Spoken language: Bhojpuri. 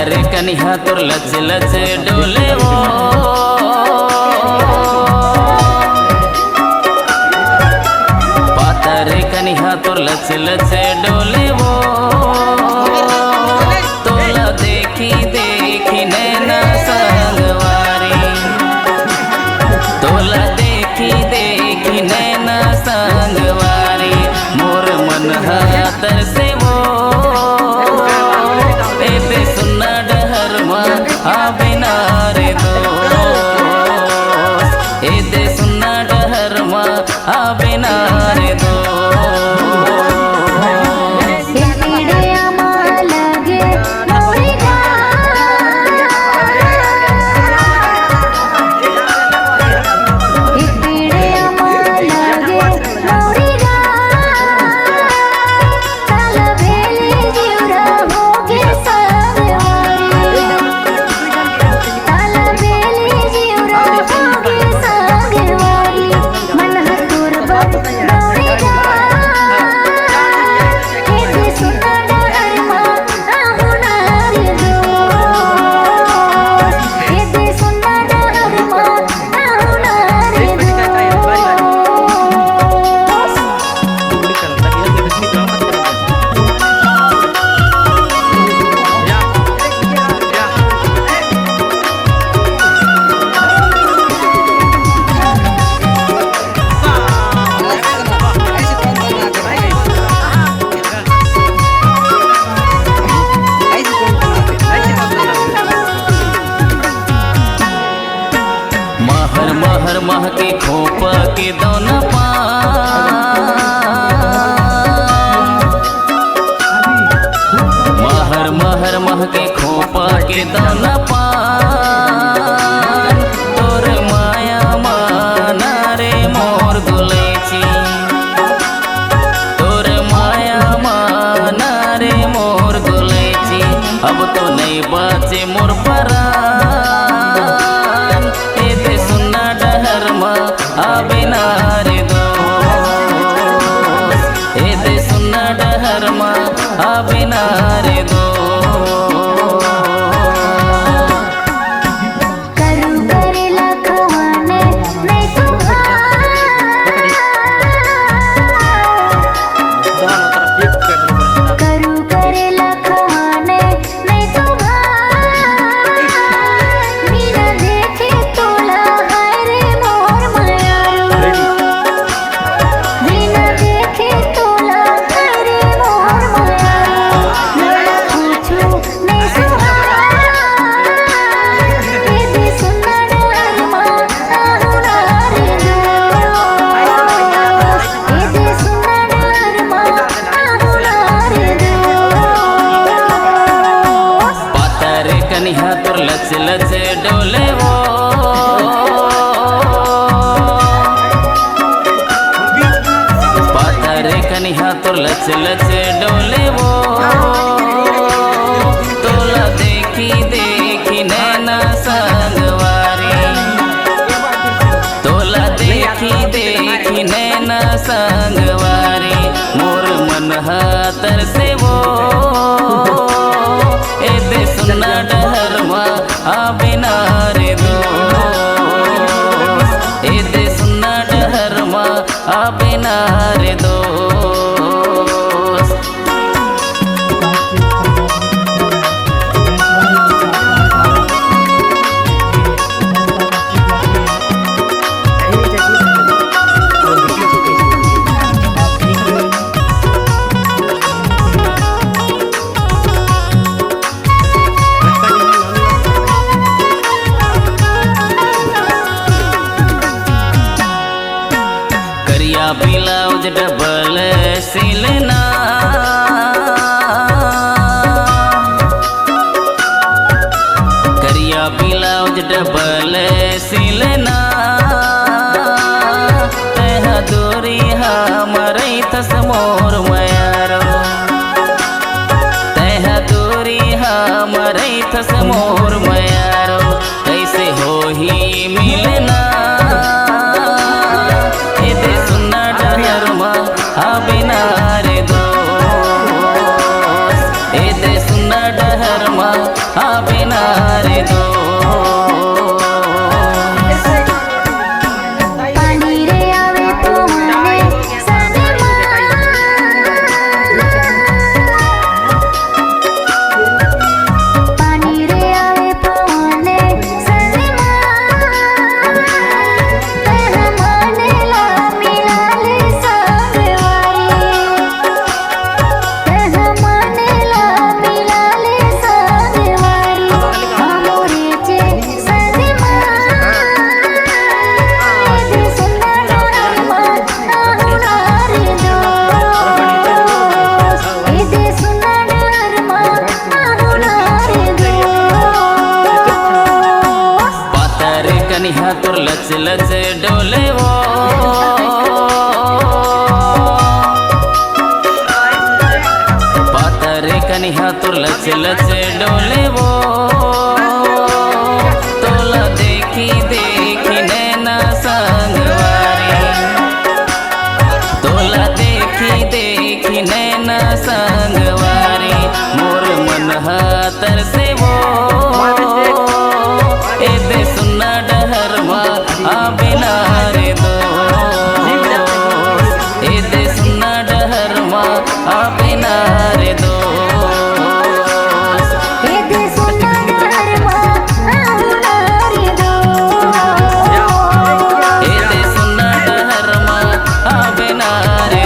पातारे कनिहा तोर लच लच डोले वो पातारे कनिहा तोर लच लच डोले वो तोला देखी देखी नैना संगवारी तोला देखी देखी नैना संगवारी मोर मन हातर से वो एबे सुना डहर मा आबिना रे दोस्त एदे सुना डहर मा आबिना रे महर मह के खोप के दोना महर महर मह के खोप के दोना तोर माया माना रे मोर गुलेची तोर माया माना रे मोर गुलेची अब तो नहीं बचे मोर परान एदे सुना डहर मा आबिना रे दोस्त एदे सुना डहर मा आबिना रे कनिहा तोर लच लच डोले वो पातारे कनिहा तोर लच लच डोले वो तोला देखी देखी नैना संगवारी तोला देखी देखी नैना संगवारी मोर मन हातर से वो एबे सुना डहर मा आबिना रे दोस्त एदे सुना डहर मा आबिना रे दोस्त ब्लाउज डबल सिलना करिया ब्लाउज डबल सिलना तह दूरी हमरे थस मोर मयारो तह दूरी हमरे थस मोर मयारो कैसे हो ही मिलना आबिना रे दोस्त एदे सुना डहर मा हाथुर लच लच डोले वो तोला देखी देखी नैना संगवारी तोला देखी देखी नैना संगवारी मोर मन हातर से वो ए दे सुना डहर मा आबिना रे दो ए दे सुना डहर मा आबिना रे दो आवे ना रे